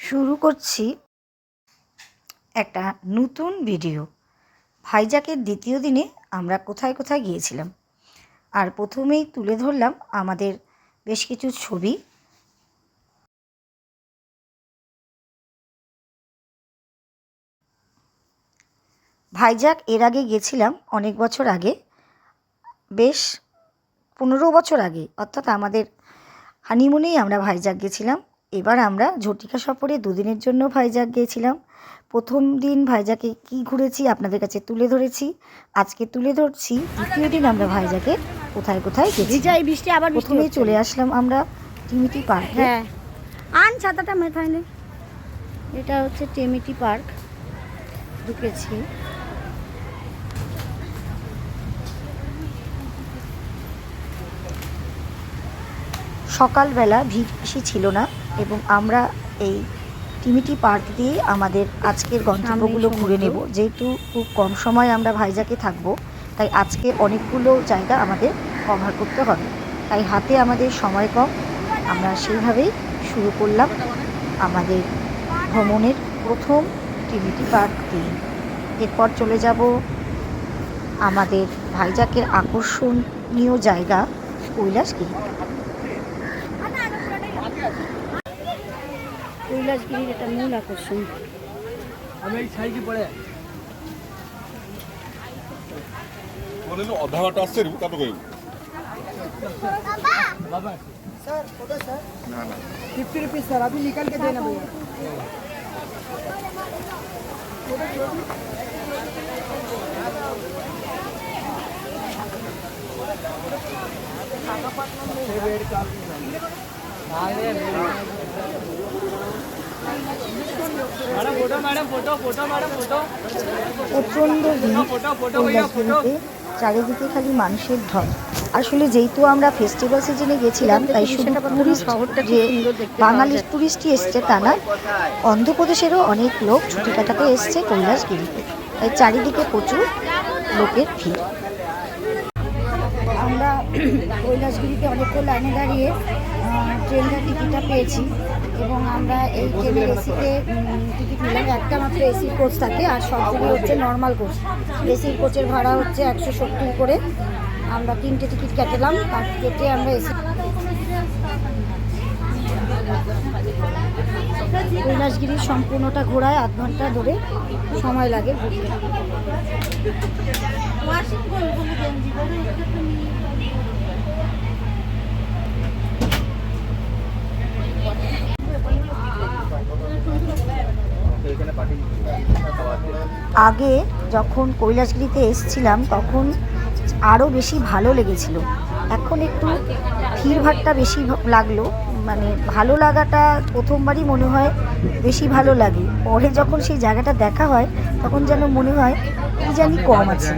শুরু করছি একটা নতুন ভিডিও। ভাইজ্যাকের দ্বিতীয় দিনে আমরা কোথায় কোথায় গিয়েছিলাম, আর প্রথমেই তুলে ধরলাম আমাদের বেশ কিছু ছবি। ভাইজ্যাক এর আগে গেছিলাম অনেক বছর আগে, বেশ 15 বছর আগে, অর্থাৎ আমাদের হানিমুনেই আমরা ভাইজ্যাক গেছিলাম। এবার আমরা ঝটিকা সফরে দুদিনের জন্য ভাইজ্যাক গিয়েছিলাম। প্রথম দিন ভাইজ্যাকে কি ঘুরেছি আপনাদের কাছে তুলে ধরেছি, আজকে তুলে ধরছি দ্বিতীয় দিন আমরা ভাইজ্যাকে কোথায় কোথায় গেছি। প্রথমেই চলে আসলাম আমরা টিমিটি পার্কে। ছাতাটা মেথায় নেই, এটা হচ্ছে টিমিটি পার্ক। ঢুকেছি, সকালবেলা ভিড় বেশি ছিল না এবং আমরা এই টিমিটি পার্ক দিয়ে আমাদের আজকের গন্তব্যগুলো ঘুরে নেব। যেহেতু খুব কম সময় আমরা ভাইজ্যাকে থাকবো, তাই আজকে অনেকগুলো জায়গা আমাদের কভার করতে হবে, তাই হাতে আমাদের সময় কম। আমরা সেইভাবেই শুরু করলাম আমাদের ভ্রমণের প্রথম টিমিটি পার্ক দিয়ে। এরপর চলে যাব আমাদের ভাইজ্যাকের আকর্ষণীয় জায়গা কৈলাসগিরি। কৈলাসগিরির এটা মূল আকর্ষণ। आधा घंटा से कब गए सर फोटो सर ना 50 रुपीज सर, अभी निकल के देना भैया। প্রচণ্ড ভিড় কৈলাসগিরিতে, চারিদিকে খালি মানুষের ঢল। আসলে যেহেতু আমরা ফেস্টিভ্যাল সিজনে গেছিলাম, তাই শুধু টুরিস্ট যে বাঙালি টুরিস্টই এসছে তা না, অন্ধ্রপ্রদেশেরও অনেক লোক ছুটি কাটাতে এসছে কৈলাসগিরিতে, তাই চারিদিকে প্রচুর লোকের ভিড়। আমরা কৈলাসগিরিতে অনেকক্ষণ লাইনে দাঁড়িয়ে ট্রেনের টিকিটটা পেয়েছি এবং আমরা এই ট্রেনের এসিতে টিকিট নিলাম। একটা মাত্র এসির কোচ থাকে, আর সবগুলো হচ্ছে নর্মাল কোচ। এসির কোচের ভাড়া হচ্ছে 170 করে। আমরা 3টে টিকিট কেটেলাম, আর কেটে আমরা এসি কৈলাসগিরির সম্পূর্ণটা ঘোরায় 8 ঘন্টা ধরে সময় লাগে ঘুরতে। আগে যখন কৈলাসগিরিতে এসেছিলাম তখন আরও বেশি ভালো লেগেছিল, এখন একটু ভিড়ভাট্টা বেশি লাগলো। মানে ভালো লাগাটা প্রথমবারই মনে হয় বেশি ভালো লাগে, পরে যখন সেই জায়গাটা দেখা হয় তখন যেন মনে হয় কি জানি কম আছে।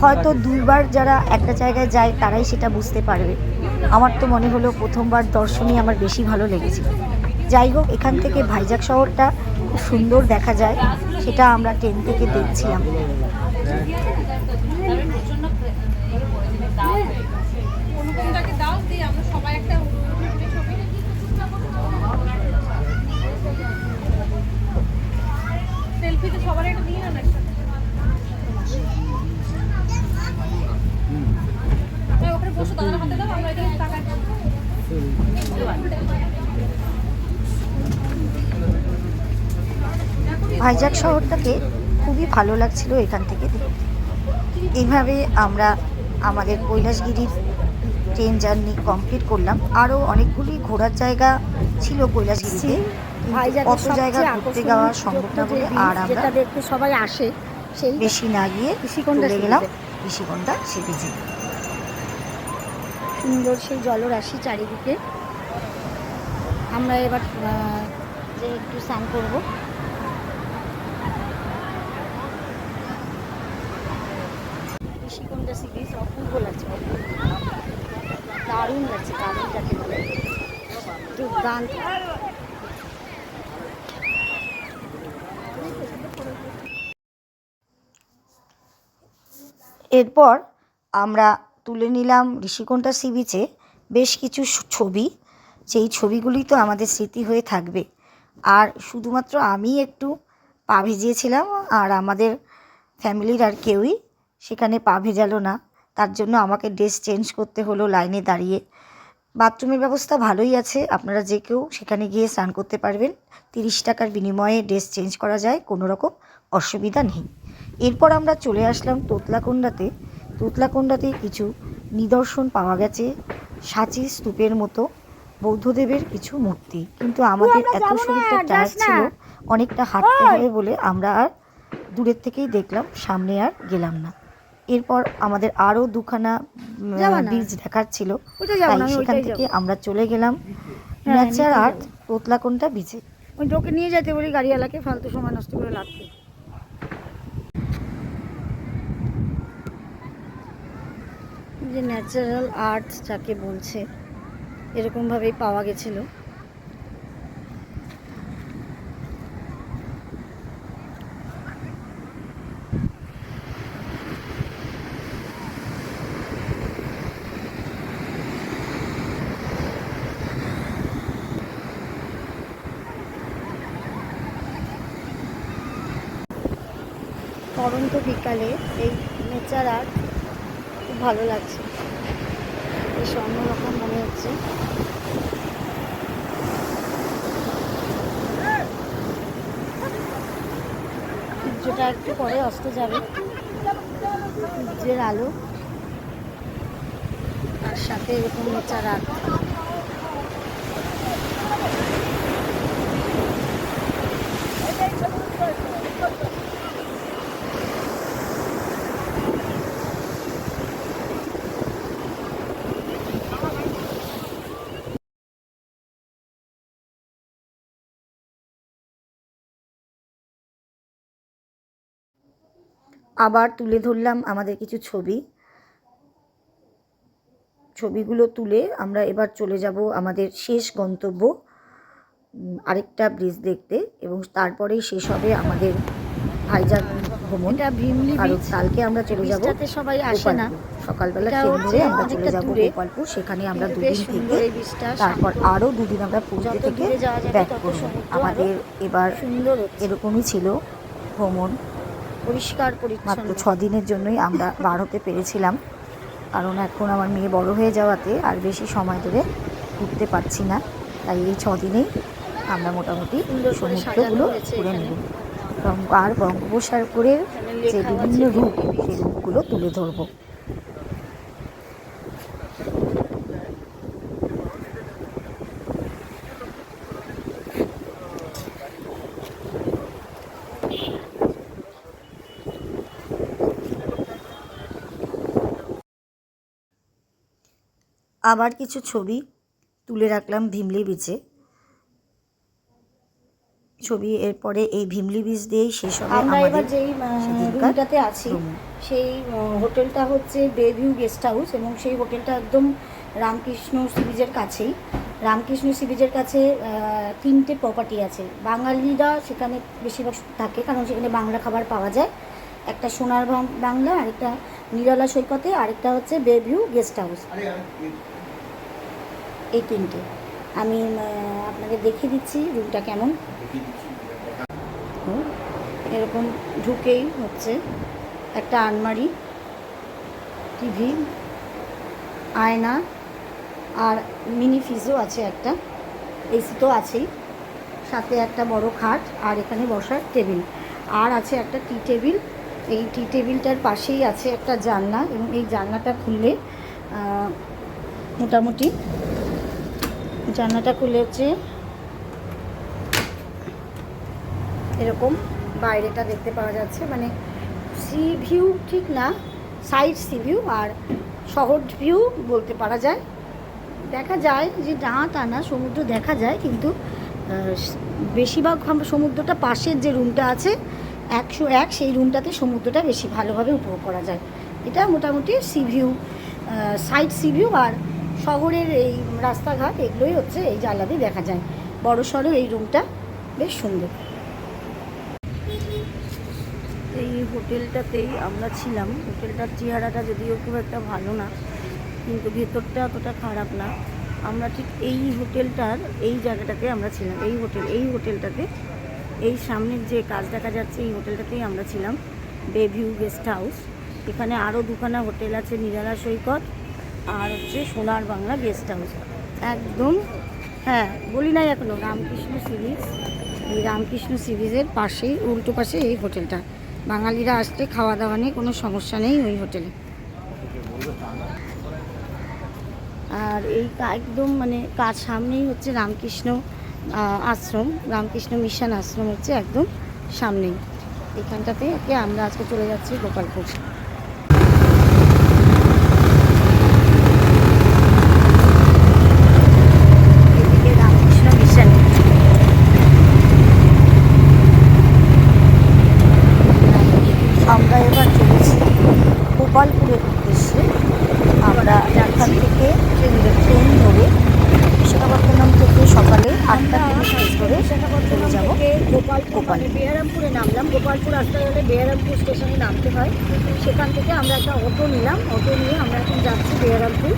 হয়তো 2বার যারা একটা জায়গায় যায় তারাই সেটা বুঝতে পারবে। আমার তো মনে হলো প্রথমবার দর্শনই আমার বেশি ভালো লেগেছে। যাই হোক, এখান থেকে ভাইজ্যাক শহরটা খুব সুন্দর দেখা যায়, সেটা আমরা ট্রেন থেকে দেখছিলাম। ভাইজ্যাক শহরটাকে খুবই ভালো লাগছিল এখান থেকে দেখতে। এইভাবে আমরা আমাদের কৈলাসগিরির ট্রেন জার্নি কমপ্লিট করলাম। আরও অনেকগুলি ঘোরার জায়গা ছিল কৈলাসগিরিতে, কত জায়গা ঘুরতে যাওয়া সম্ভব না বলে আর আমরা দেখতে সবাই আসে, সেই বেশি না গিয়ে চলে গেলাম ঋষিকোণা সি বিচে। সুন্দর সেই জলরাশি চারিদিকে। আমরা এবার যে একটু স্নান করবো। ঋষিকোণা সি বিচ অপূর্ব লাগছে, দারুণ লাগছে, দারুণ যাকে বলে দুর্দান্ত। এরপর আমরা তুলে নিলাম ঋষিকোণা সি বিচে বেশ কিছু ছবি, যেই ছবিগুলি তো আমাদের স্মৃতি হয়ে থাকবে। আর শুধুমাত্র আমি একটু পা ভিজিয়েছিলাম, আর আমাদের ফ্যামিলির আর কেউই সেখানে পা ভেজালো না। তার জন্য আমাকে ড্রেস চেঞ্জ করতে হলো লাইনে দাঁড়িয়ে। বাথরুমের ব্যবস্থা ভালোই আছে, আপনারা যে কেউ সেখানে গিয়ে স্নান করতে পারবেন। 30 টাকার বিনিময়ে ড্রেস চেঞ্জ করা যায়, কোনো রকম অসুবিধা নেই। এরপর আমরা চলে আসলাম তোতলাকুণ্ডাতে। তোতলাকুণ্ডাতে কিছু নিদর্শন পাওয়া গেছে, সাঁচি স্তূপের মতো বৌদ্ধদেবের কিছু মূর্তি। কিন্তু আমাদের এত শরীরটা টায়ার্ড ছিল, অনেকটা হাঁটতে হবে বলে আমরা আর দূরের থেকেই দেখলাম, সামনে আর গেলাম না। এরপর আমাদের আরও দুখানা বীজ দেখার ছিল, তাই সেখান থেকে আমরা চলে গেলাম নেচার আর্ট তোতলাকুণ্ডা বিচে। ওই তোকে নিয়ে যেতে বলি গাড়িওয়ালাকে, ফালতু সময় নষ্ট করে লাগবে। যে ন্যাচারাল আর্ট যাকে বলছে, এরকমভাবেই পাওয়া গেছিলো। পরন্ত বিকালে এই নেচার আর্ট খুব ভালো লাগছে, বেশ অন্যরকম মনে হচ্ছে। সূর্যটা একটু পরে অস্ত যাবে, সূর্যের আলো আর সাথে এরকম নেচার আর্ট। আবার তুলে ধরলাম আমাদের কিছু ছবিগুলো তুলে আমরা এবার চলে যাব আমাদের শেষ গন্তব্য, আরেকটা ব্রিজ দেখতে, এবং তারপরেই শেষ হবে আমাদের ভাইজাগ ভ্রমণ। আর কালকে আমরা চলে যাব সবাই আসে না, সকালবেলা ট্রেন ধরে আমরা চলে যাব গোপালপুর। সেখানে আমরা দুদিন থেকে তারপর আরও দুদিন আমরা পুরীতে থেকে ব্যাক করব। আমাদের এবার এরকমই ছিল ভ্রমণ, পরিষ্কার মাত্র 6 দিনের জন্যই আমরা বার হতে পেরেছিলাম, কারণ এখন আমার মেয়ে বড় হয়ে যাওয়াতে আর বেশি সময় ধরে ঘুরতে পারছি না। তাই এই 6 দিনেই আমরা মোটামুটি সমুদ্রগুলো ঘুরে নেব, আর বঙ্গোপসাগরের যে বিভিন্ন রূপ, সেই রূপগুলো তুলে ধরবো। আবার কিছু ছবি তুলে রাখলাম ভিমলি বিচে। ছবি এরপরে এই ভিমলি বিচ দিয়েই শেষ হবে। আমরা এবার যেই রুমটাতে আছি সেই হোটেলটা হচ্ছে বেভিউ গেস্ট হাউস, এবং সেই হোটেলটা একদম রামকৃষ্ণ সি বিচের কাছেই। রামকৃষ্ণ সি বিচের কাছে 3টে প্রপার্টি আছে, বাঙালিরা সেখানে বেশিরভাগ থাকে, কারণ সেখানে বাংলা খাবার পাওয়া যায়। একটা সোনার বাংলা, আরেকটা নিরালা সৈকতে, আরেকটা হচ্ছে বেভিউ গেস্ট হাউস। এই 3টে আমি আপনাদের দেখিয়ে দিচ্ছি রুমটা কেমন। এরকম ঢুকেই হচ্ছে একটা আলমারি, টিভি, আয়না, আর মিনি ফ্রিজও আছে একটা, এসি তো আছেই, সাথে একটা বড় খাট, আর এখানে বসার টেবিল, আর আছে একটা টি টেবিল। এই টি টেবিলটার পাশেই আছে একটা জানলা, এবং এই জানলাটা খুললে মোটামুটি জানলাটা খুলে হচ্ছে এরকম বাইরেটা দেখতে পাওয়া যাচ্ছে, মানে সি ভিউ ঠিক না, সাইড সি ভিউ আর শহর ভিউ বলতে পারা যায়। দেখা যায় যে না তা না, সমুদ্র দেখা যায়, কিন্তু বেশিরভাগ সমুদ্রটা পাশের যে রুমটা আছে 101, সেই রুমটাতে সমুদ্রটা বেশি ভালোভাবে উপভোগ করা যায়। এটা মোটামুটি sea view, side sea view, আর শহরের এই রাস্তাঘাট এগুলোই হচ্ছে এই জানলা দিয়ে দেখা যায়। বড় সড়ো এই রুমটা বেশ সুন্দর। এই হোটেলটাতেই আমরা ছিলাম। হোটেলটার চেহারাটা যদিও খুব একটা ভালো না, কিন্তু ভেতরটা অতটা খারাপ না। আমরা ঠিক এই হোটেলটার এই জায়গাটাতে আমরা ছিলাম, এই হোটেলটাতে, এই সামনের যে কাজ দেখা যাচ্ছে এই হোটেলটাতেই আমরা ছিলাম, বেভিউ গেস্ট হাউস। এখানে আরও দুখানা হোটেল আছে, নিরালা সৈকত আর হচ্ছে সোনার বাংলা গেস্ট হাউস। একদম হ্যাঁ বলি নাই এখনো, রামকৃষ্ণ সিরিজ, এই রামকৃষ্ণ সিরিজের পাশেই উল্টো পাশে এই হোটেলটা। বাঙালিরা আসলে খাওয়া দাওয়া নিয়ে কোনো সমস্যা নেই ওই হোটেলে। আর এই একদম মানে কাজ সামনেই হচ্ছে রামকৃষ্ণ আশ্রম, রামকৃষ্ণ মিশন আশ্রম হচ্ছে একদম সামনেই। এখানটাতে আমরা আজকে চলে যাচ্ছি গোপালপুর। এদিকে রামকৃষ্ণ মিশন, আমরা এবার চলেছি গোপালপুরের উদ্দেশ্যে। আমরা এখান থেকে ট্রেন ধরে বিশাখাপত্তনম থেকে সকালে 8টা ধরে চলে যাব গোপাল বেহারামপুরে নামলাম। গোপালপুর আসতে গেলে বেহারামপুর স্টেশনে নামতে হয়। সেখান থেকে আমরা একটা অটো নিলাম, অটো নিয়ে আমরা এখন যাচ্ছি বেহারামপুর,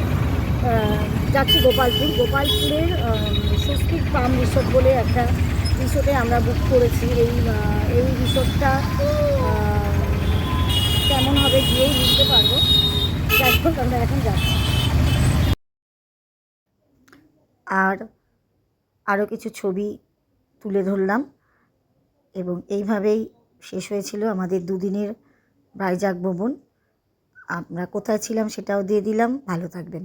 যাচ্ছি গোপালপুরের স্বস্তিক ফার্ম রিসোর্ট বলে একটা রিসোর্টে আমরা বুক করেছি। এই রিসোর্টটা কেমন হবে গিয়েই বুঝতে পারবো। যাই হোক আমরা এখন যাচ্ছি। আর আরও কিছু ছবি তুলে ধরলাম এবং এইভাবেই শেষ হয়েছিল আমাদের দুদিনের ভাইজাগ ভ্রমণ। আমরা কোথায় ছিলাম সেটাও দিয়ে দিলাম। ভালো থাকবেন।